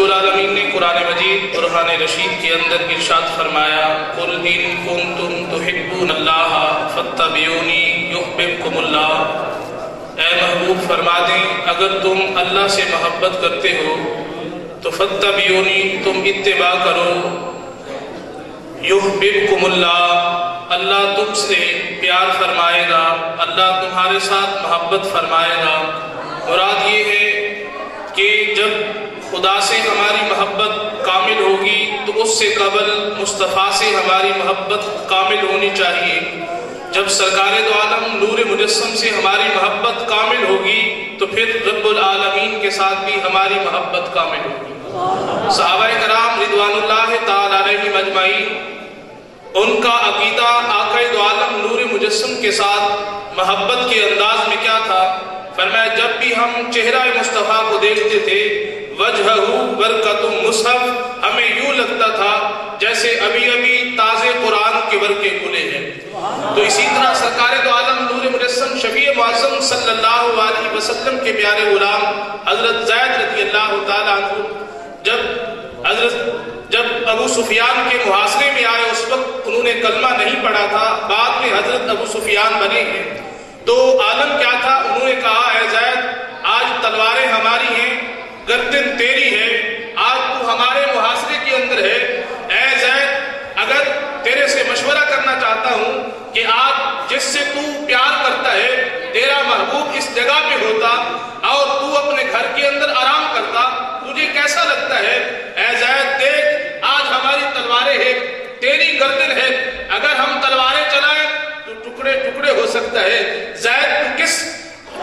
رب العالمین نے قرآن مجید برہان رشید کے اندر ارشاد فرمایا قُلْ إِن كُنتُمْ تُحِبُّونَ اللَّهَ فَاتَّبِعُونِي يُحْبِبْكُمُ اللَّهُ۔ اے محبوب فرما دیں اگر تم اللہ سے محبت کرتے ہو تو فَاتَّبِعُونِي تم اتباع کرو، يُحْبِبْكُمُ اللَّهُ اللہ تم سے پیار فرمائے گا، اللہ تمہارے ساتھ محبت فرمائے گا۔ مراد یہ ہے کہ جب خدا سے ہماری محبت کامل ہوگی تو اس سے قبل مصطفیٰ سے ہماری محبت کامل ہونی چاہیے۔ جب سرکار دو عالم نور مجسم سے ہماری محبت کامل ہوگی تو پھر رب العالمین کے ساتھ بھی ہماری محبت کامل ہوگی۔ صحابہ کرام رضوان اللہ تعالی علیہم اجمعین ان کا عقیدہ آقا دو عالم نور مجسم کے ساتھ محبت کے انداز میں کیا تھا؟ فرمایا جب بھی ہم چہرہ مصطفیٰ کو دیکھتے تھے وجہہ برکت مصحف ہمیں یوں لگتا تھا جیسے ابھی ابھی تازے قرآن کے ورقے کھلے ہیں۔ تو اسی طرح سرکار دو عالم نور مجسم شفیع معظم صلی اللہ علیہ وسلم کے پیارے غلام حضرت زید رضی اللہ تعالیٰ عنہ جب ابو سفیان کے محاصرے میں آئے اس وقت انہوں نے کلمہ نہیں پڑھا تھا، بعد میں حضرت ابو سفیان بنے ہیں۔ تو عالم کیا تھا؟ انہوں نے کہا اے زید آج تلواریں ہماری ہیں، گردن تیری ہے، آج تو ہمارے محاصرے کے اندر ہے۔ اے زید اگر تیرے سے مشورہ کرنا چاہتا ہوں کہ آج جس سے تو پیار کرتا ہے تیرا محبوب اس جگہ پہ ہوتا اور تو اپنے گھر کے اندر آرام کرتا، تجھے کیسا لگتا ہے؟ اے زید دیکھ آج ہماری تلواریں ہیں، تیری گردن ہے، اگر ہم تلواریں چلائیں تو ٹکڑے ٹکڑے ہو سکتا ہے۔ زید تو کس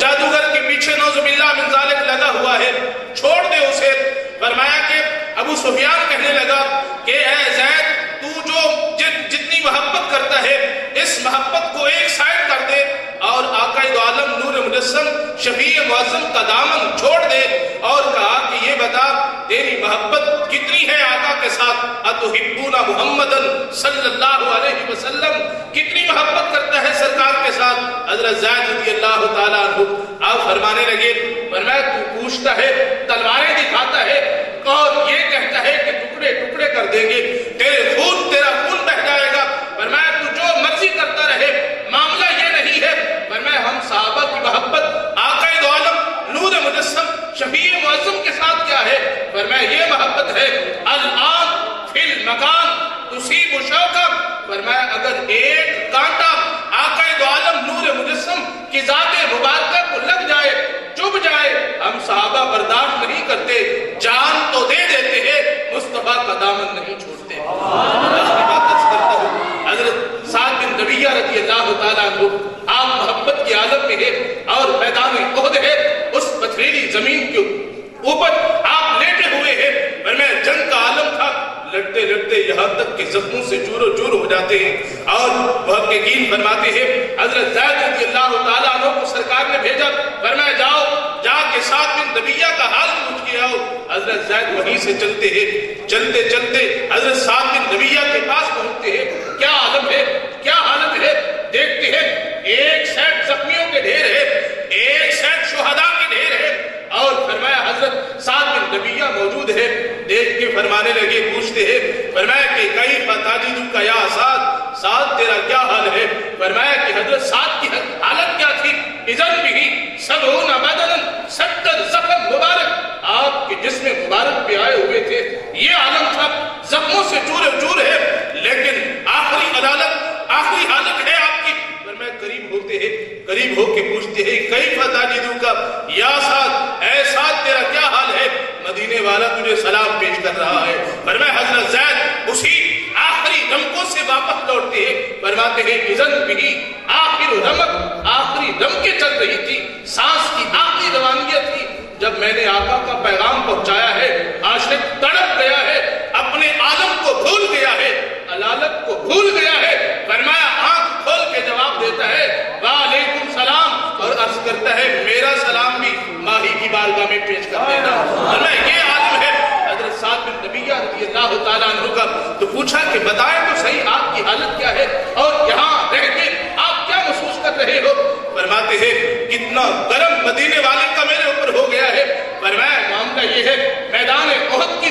جادوگر کے پیچھے نعوذ باللہ من ذالک لگا ہوا ہے، چھوڑ دے اسے۔ فرمایا کہ ابو سفیان کہنے لگا کہ اے زید تو جو جتنی محبت کرتا ہے اس محبت کو ایک سائڈ کر دے اور آقا دو عالم نور مجسم شفیع معظم کا دامن چھوڑ دے، اور کہا کہ یہ بتا تیری محبت کتنی ہے آقا کے ساتھ؟ اتحبون محمدًا صلی اللہ علیہ وسلم، کتنی محبت کرتا ہے سرکار کے ساتھ؟ حضرت زید رضی اللہ تعالیٰ عنہ آپ فرمانے لگے، فرمایا تو پوچھتا ہے تلواریں دکھاتا ہے اور یہ کہتا ہے کہ ٹکڑے ٹکڑے کر دیں گے، تیرا خون بہہ جائے گا۔ فرمایا تو جو مرضی کرتا رہے، معاملہ یہ نہیں ہے۔ فرمایا ہم صحابہ کی محبت آقا دو عالم نور مجسم شفیع معظم کے ساتھ کیا ہے؟ فرمایا یہ محبت ہے الآن فی المکان تصیب شوقا۔ فرمایا اگر ایک کانٹا آقا دو عالم نور مجسم کی ذات مبارکہ کو لگ جائے، چبھ جائے، ہم صحابہ برداشت نہیں کرتے، جان تو دے دیتے ہیں، مصطفیٰ کا دامن نہیں چھوڑتے۔ حضرت سعد بن ربیعہ رضی اللہ تعالیٰ عنہ آپ محبت کی عالم میں ہے اور میدان احد ہے، اس پتھریلی زمین کے اوپر آپ لیٹے ہوئے ہیں، فرمایا جنگ کا عالم تھا، لڑتے لڑتے یہاں تک کہ زخموں سے چور و چور ہو جاتے ہیں، اور محققین فرماتے ہیں حضرت زید رضی اللہ تعالیٰ عنہ کو سرکار نے بھیجا، فرمایا جاؤ جا کے سعد بن ربیعہ کا حال پوچھ کے آؤ۔ حضرت زید وہیں سے چلتے ہیں، چلتے چلتے حضرت سعد بن ربیعہ کے پاس پہنچتے ہیں، کیا عالم ہے، کیا حالت ہے؟ دیکھتے ہیں ایک سیٹ زخمیوں کے ڈھیر ہے، ایک سیٹ شہداء کے ڈھیر ہے، اور فرمایا حضرت سعد بن ربیعہ موجود ہے۔ دیکھ کے فرمانے لگے، پوچھتے ہیں، فرمایا کہ کئی فتاجدو کا یا سعد، سعد تیرا کیا حال ہے؟ فرمایا کہ حضرت سعد کی حالت کیا تھی؟ اذن بھی 70 بدنن 70 زخم مبارک آپ کے جسم مبارک پہ آئے ہوئے تھے، یہ عالم تھا، زخموں سے چور چور ہے، لیکن آخری عدالت، آخری حالت ہے آپ کی۔ فرمایا قریب ہوتے ہیں، قریب ہو کے پوچھتے ہیں کئی فتاجدو کا یا سعد، اے سعد تیرا کیا حال ہے؟ مدینے والا تجھے سلام پیش کر رہا ہے۔ فرمایا حضرت زید اسی آخری رمقوں سے واپس لوٹتے ہیں، فرماتے ہیں اذن بھی آخر رمق، آخری رمقیں چل رہی تھی، سانس کی آخری روانیت تھی، جب میں نے آقا کا پیغام پہنچایا ہے، عاشق تڑپ گیا ہے، اپنے عالم کو بھول گیا ہے، علالت کو بھول گیا ہے۔ فرمایا آنکھ کھول کے جواب دیتا ہے وعلیکم السلام، اور عرض کرتا ہے میرا سلام بھی ماہی کی بارگاہ میں پیش کر دینا۔ فرمایا یہ عالم ہے حضرت سعد بن ربیعہ رضی اللہ تعالیٰ عنہ کا۔ تو پوچھا کہ بتائیں تو صحیح آپ کی حالت کیا ہے اور یہاں رہ کے آپ کیا محسوس کر رہے ہو؟ فرماتے ہیں کتنا گرم مدینے والے کا میرے اوپر ہو گیا ہے۔ فرمایا معاملہ یہ ہے میدان احد کی